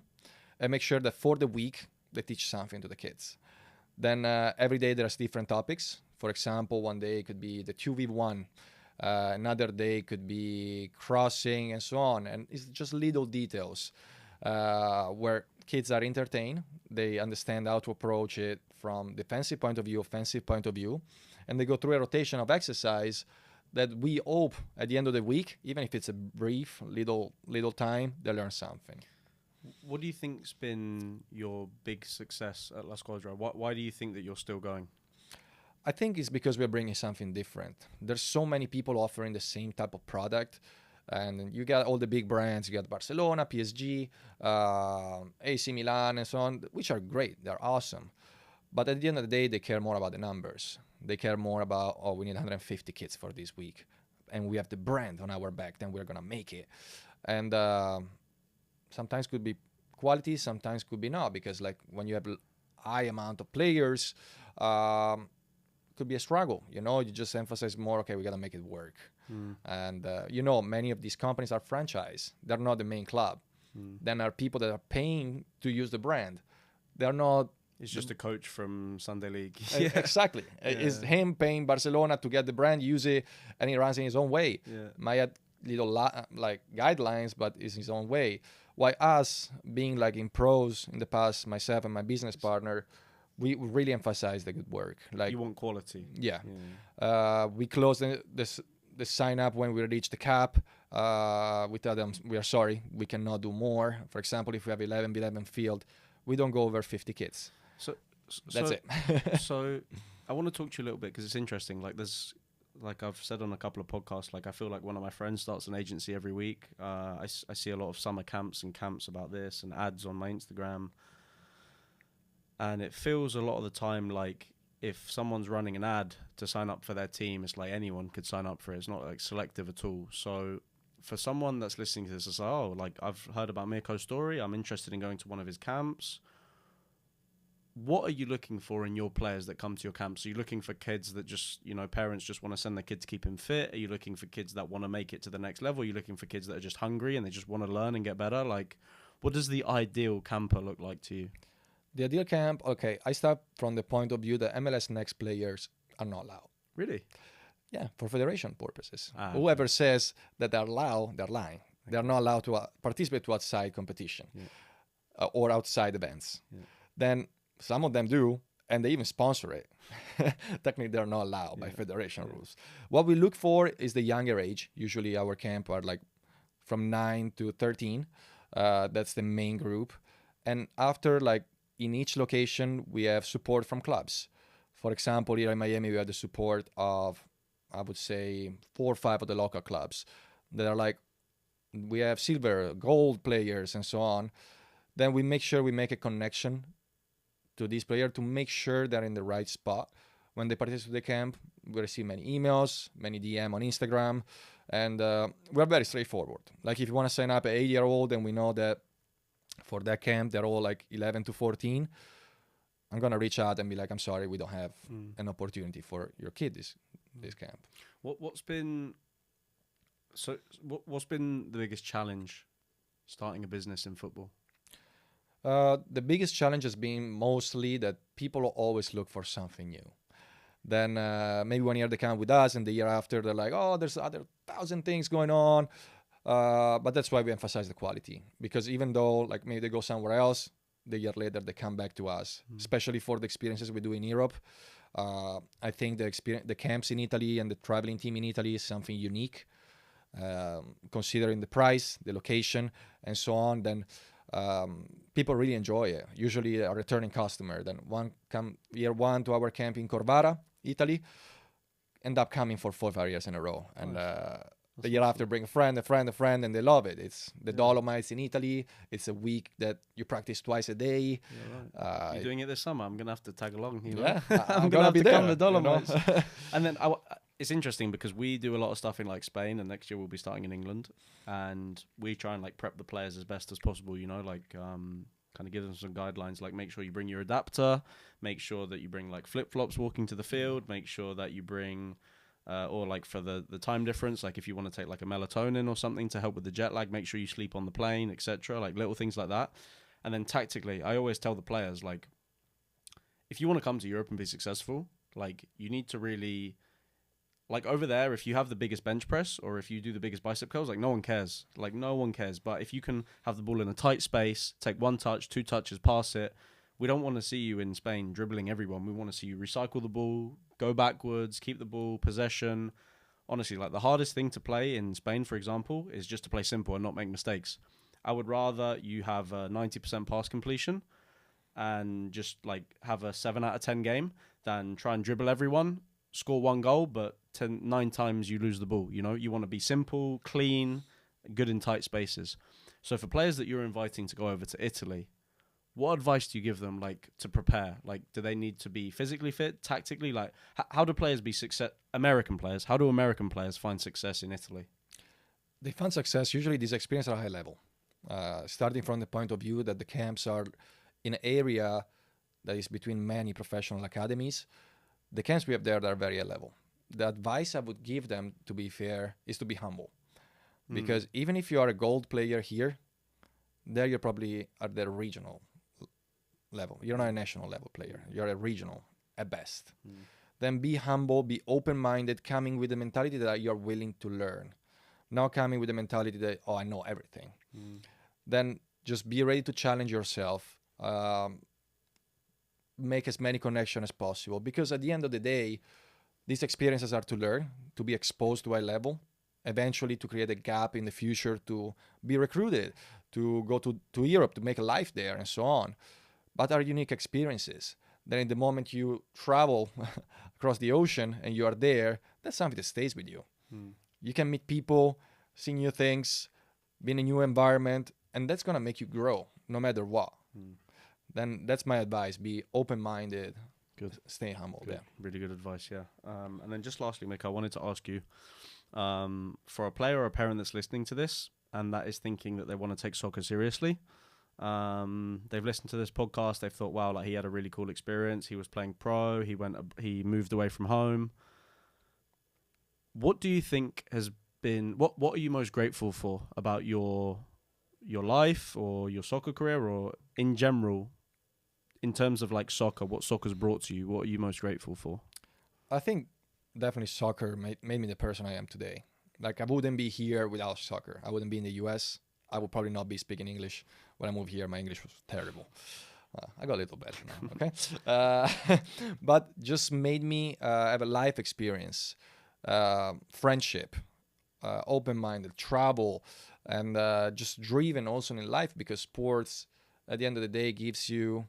and make sure that for the week they teach something to the kids. Then every day there's different topics. For example, one day it could be the 2v1, another day could be crossing and so on. And it's just little details where kids are entertained. They understand how to approach it from defensive point of view, offensive point of view. And they go through a rotation of exercise that we hope at the end of the week, even if it's a brief little time, they learn something. What do you think's been your big success at La Squadra? Why do you think that you're still going? I think it's because we're bringing something different. There's so many people offering the same type of product, and you got all the big brands. You got Barcelona, PSG, AC Milan, and so on, which are great. They're awesome. But at the end of the day, they care more about the numbers. They care more about, oh, we need 150 kids for this week, and we have the brand on our back, then we're going to make it. And sometimes could be quality, sometimes could be not, because like when you have high amount of players, could be a struggle. You just emphasize more, okay, we got to make it work. And many of these companies are franchise. They're not the main club. Then there are people that are paying to use the brand. They're not. It's just a coach from Sunday League. Exactly. Yeah. It's him paying Barcelona to get the brand, use it, and he runs in his own way. Yeah. Might have little guidelines, but it's his own way. Why us, being like in pros in the past, myself and my business partner, we really emphasize the good work. Like, you want quality. Yeah. We close the sign up when we reach the cap. We tell them we are sorry, we cannot do more. For example, if we have 11v11 field, we don't go over 50 kids. That's it. So I want to talk to you a little bit, because it's interesting. Like I've said on a couple of podcasts, like I feel like one of my friends starts an agency every week. I see a lot of summer camps and camps about this and ads on my Instagram. And it feels a lot of the time like if someone's running an ad to sign up for their team, it's like anyone could sign up for it. It's not like selective at all. So for someone that's listening to this, it's like, oh, like I've heard about Mirko's story, I'm interested in going to one of his camps. What are you looking for in your players that come to your camps? Are you looking for kids that just, parents just want to send their kid to keep him fit? Are you looking for kids that want to make it to the next level? Are you looking for kids that are just hungry and they just want to learn and get better? Like, what does the ideal camper look like to you? The ideal camp, okay, I start from the point of view that MLS Next players are not allowed. Really? Yeah, for federation purposes. Okay. Whoever says that they're allowed, they're lying. Okay. They're not allowed to participate to outside competition or outside events. Yeah. Then some of them do, and they even sponsor it. Technically, they're not allowed by federation rules. What we look for is the younger age. Usually our camp are like from 9 to 13. That's the main group. And after, like, in each location, we have support from clubs. For example, here in Miami, we have the support of, I would say, 4 or 5 of the local clubs that are like, we have silver, gold players, and so on. Then we make sure we make a connection to these players to make sure they're in the right spot. When they participate in the camp, we receive many emails, many DM on Instagram, and we're very straightforward. Like, if you want to sign up an 8-year-old and we know that for that camp, they're all like 11 to 14, I'm going to reach out and be like, I'm sorry, we don't have an opportunity for your kid this camp. What's been the biggest challenge starting a business in football? The biggest challenge has been mostly that people always look for something new. Then maybe 1 year they come with us, and the year after they're like, oh, there's other 1,000 things going on. But that's why we emphasize the quality, because even though like maybe they go somewhere else, the year later they come back to us, especially for the experiences we do in Europe. I think the camps in Italy and the traveling team in Italy is something unique, considering the price, the location, and so on. Then people really enjoy it. Usually a returning customer, then one come year one to our camp in Corvara, Italy, end up coming for 4 or 5 years in a row, and the year after bring a friend, and they love it. It's the Dolomites in Italy. It's a week that you practice twice a day. Yeah, right. You're doing it this summer. I'm gonna have to tag along. You know? Yeah, I'm gonna have be to there, come to Dolomites. You know? And then it's interesting because we do a lot of stuff in like Spain, and next year we'll be starting in England, and we try and like prep the players as best as possible. You know, like kind of give them some guidelines, like make sure you bring your adapter, make sure that you bring like flip flops walking to the field, make sure that you bring. Or like for the time difference, like if you want to take like a melatonin or something to help with the jet lag, make sure you sleep on the plane, etc. Like little things like that. And then tactically, I always tell the players, like, if you want to come to Europe and be successful, like you need to really, like over there, if you have the biggest bench press or if you do the biggest bicep curls, like no one cares. Like no one cares. But if you can have the ball in a tight space, take 1 touch, 2 touches, pass it, we don't want to see you in Spain dribbling everyone. We want to see you recycle the ball, go backwards, keep the ball, possession. Honestly, like the hardest thing to play in Spain, for example, is just to play simple and not make mistakes. I would rather you have a 90% pass completion and just like have a 7 out of 10 game than try and dribble everyone, score 1 goal, but 9 times you lose the ball. You know, you want to be simple, clean, good in tight spaces. So for players that you're inviting to go over to Italy, what advice do you give them, like, to prepare? Like, do they need to be physically fit, tactically? Like, how do players be success? American players, how do American players find success in Italy? They find success. Usually, these experiences are high level, starting from the point of view that the camps are in an area that is between many professional academies. The camps we have there are very high level. The advice I would give them, to be fair, is to be humble, because even if you are a gold player here, there you're probably at the regional level. You're not a national level player. You're a regional at best. Then be humble, be open-minded, coming with the mentality that you're willing to learn. Not coming with the mentality that, oh, I know everything. Then just be ready to challenge yourself. Make as many connections as possible. Because at the end of the day, these experiences are to learn, to be exposed to high level, eventually to create a gap in the future, to be recruited, to go to Europe, to make a life there, and so on. But are unique experiences. Then in the moment you travel across the ocean and you are there, that's something that stays with you. You can meet people, see new things, be in a new environment, and that's going to make you grow no matter what. Then that's my advice. Be open-minded. Good. Stay humble. Good. Yeah. Really good advice, yeah. And then just lastly, Mick, I wanted to ask you, for a player or a parent that's listening to this and that is thinking that they want to take soccer seriously, they've listened to this podcast, they've thought, wow, like he had a really cool experience, he was playing pro, he moved away from home. What do you think has been, what are you most grateful for about your life or your soccer career, or in general, in terms of like soccer, what soccer's brought to you? What are you most grateful for? I think definitely soccer made me the person I am today. Like, I wouldn't be here without soccer. I wouldn't be in the US. I would probably not be speaking English. When I moved here, my English was terrible. I got a little better now, okay? But just made me have a life experience, friendship, open-minded, travel, and just driven also in life, because sports, at the end of the day, gives you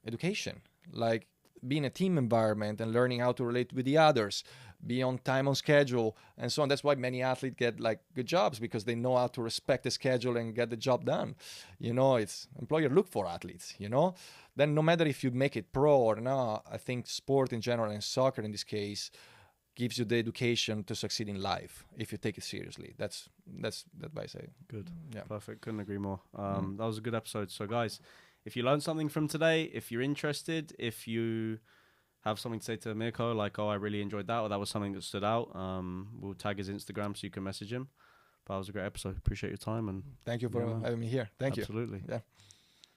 education. Like, be in a team environment and learning how to relate with the others, be on time, on schedule, and so on. That's why many athletes get like good jobs, because they know how to respect the schedule and get the job done. You know, it's employer look for athletes, you know. Then no matter if you make it pro or not, I think sport in general, and soccer in this case, gives you the education to succeed in life if you take it seriously. That's the advice I. Good. Yeah. Perfect. Couldn't agree more. That was a good episode. So guys, if you learned something from today, if you're interested, if you have something to say to Mirko, like, oh, I really enjoyed that, or that was something that stood out, we'll tag his Instagram so you can message him. But that was a great episode. Appreciate your time, and thank you for having me here. Thank you. Absolutely. Yeah.